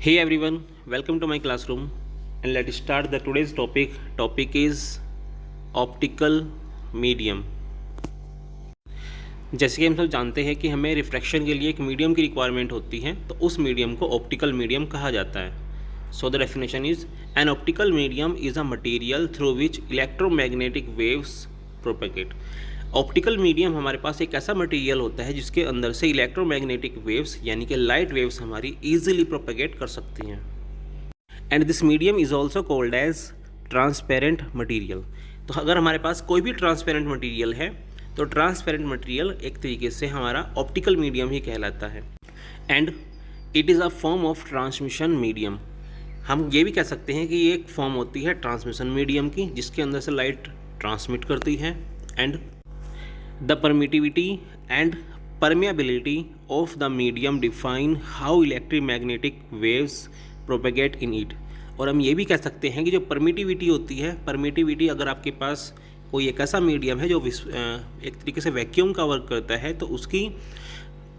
Hey everyone, welcome to my classroom and let's start the today's topic. Topic is optical medium. जैसे कि हम सब जानते हैं कि हमें रिफ्रैक्शन के लिए एक मीडियम की रिक्वायरमेंट होती है, तो उस मीडियम को ऑप्टिकल मीडियम कहा जाता है। So the definition is an optical medium is a material through which electromagnetic waves propagate. Optical medium हमारे पास एक ऐसा मटेरियल होता है जिसके अंदर से इलेक्ट्रोमैग्नेटिक वेव्स यानी कि लाइट वेव्स हमारी ईजिली प्रोपेगेट कर सकती हैं। And this medium is also called as transparent material. तो अगर हमारे पास कोई भी ट्रांसपेरेंट मटीरियल है तो ट्रांसपेरेंट मटेरियल एक तरीके से हमारा ऑप्टिकल मीडियम ही कहलाता है। And it is a form of transmission medium. हम ये भी कह सकते हैं कि ये एक फॉर्म होती है ट्रांसमिशन मीडियम की, जिसके अंदर से लाइट ट्रांसमिट करती है। And the permittivity and permeability of the medium define how electromagnetic waves propagate in it। और हम ये भी कह सकते हैं कि जो परमिटिविटी होती है, परमिटिविटी अगर आपके पास कोई एक ऐसा मीडियम है जो एक तरीके से वैक्यूम का वर्क करता है, तो उसकी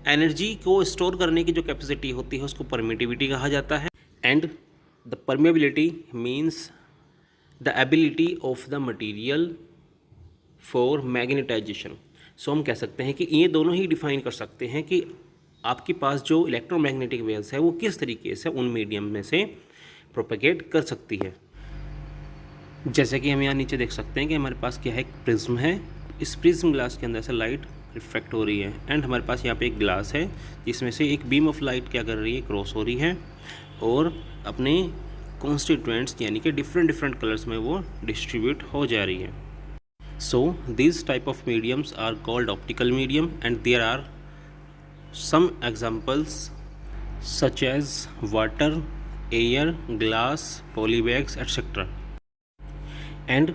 एनर्जी को स्टोर करने की जो कैपेसिटी होती है उसको परमिटिविटी कहा जाता है। And the permeability means the ability of the material for magnetization. So हम कह सकते हैं कि ये दोनों ही डिफाइन कर सकते हैं कि आपके पास जो इलेक्ट्रोमैग्नेटिक वेव्स है वो किस तरीके से उन मीडियम में से प्रोपेगेट कर सकती है। जैसे कि हम यहाँ नीचे देख सकते हैं कि हमारे पास क्या है, एक प्रिज्म है। इस प्रिज्म ग्लास के अंदर से लाइट रिफ्रैक्ट हो रही है एंड हमारे पास यहाँ पे एक ग्लास है जिसमें से एक बीम ऑफ लाइट क्या कर रही है, क्रॉस हो रही है और अपने कॉन्स्टिट्यूएंट्स यानी कि डिफरेंट कलर्स में वो डिस्ट्रीब्यूट हो जा रही है। So these type of mediums are called optical medium, and there are some examples such as water, air, glass, polybags, etc. And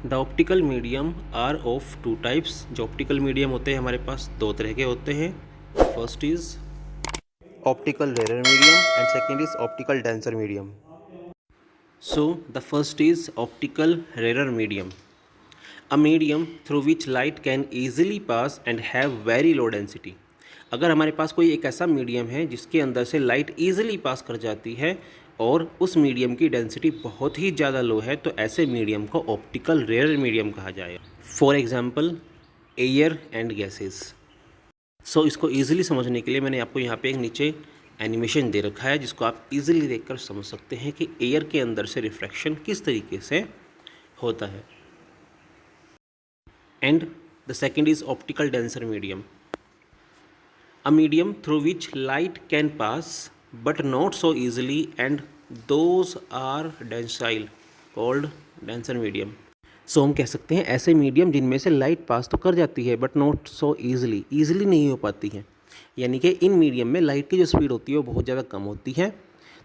the optical medium are of two types। जो optical medium होते हैं हमारे पास दो तरह के होते हैं। First is optical rarer medium and second is optical denser medium। So the first is optical rarer medium, a medium through which light can easily pass and have very low density। अगर हमारे पास कोई एक ऐसा medium है जिसके अंदर से light easily पास कर जाती है और उस मीडियम की डेंसिटी बहुत ही ज़्यादा लो है, तो ऐसे मीडियम को ऑप्टिकल रेयर मीडियम कहा जाए। For example air and gases. So इसको ईजिली समझने के लिए मैंने आपको यहाँ पे एक नीचे एनिमेशन दे रखा है जिसको आप ईजिली देखकर समझ सकते हैं कि एयर के अंदर से रिफ्रैक्शन किस तरीके से होता है। And the second is optical denser medium, a medium through which light can pass but not so easily, and those are densile, called denser medium। सो हम कह सकते हैं ऐसे मीडियम जिनमें से लाइट पास तो कर जाती है बट नॉट सो ईजिली नहीं हो पाती है, यानी कि इन मीडियम में लाइट की जो स्पीड होती है वो बहुत ज़्यादा कम होती है।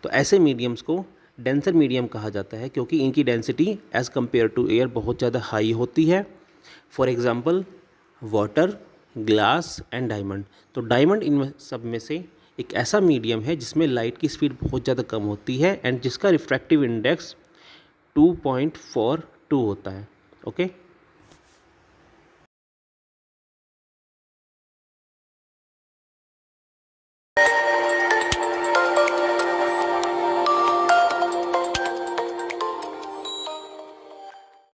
तो ऐसे मीडियम्स को डेंसर मीडियम कहा जाता है क्योंकि इनकी density as compare to air बहुत ज़्यादा हाई होती है। For example water, glass and diamond. तो डायमंड इन सब में से एक ऐसा मीडियम है जिसमें लाइट की स्पीड बहुत ज़्यादा कम होती है एंड जिसका रिफ्रैक्टिव इंडेक्स 2.42 होता है। ओके।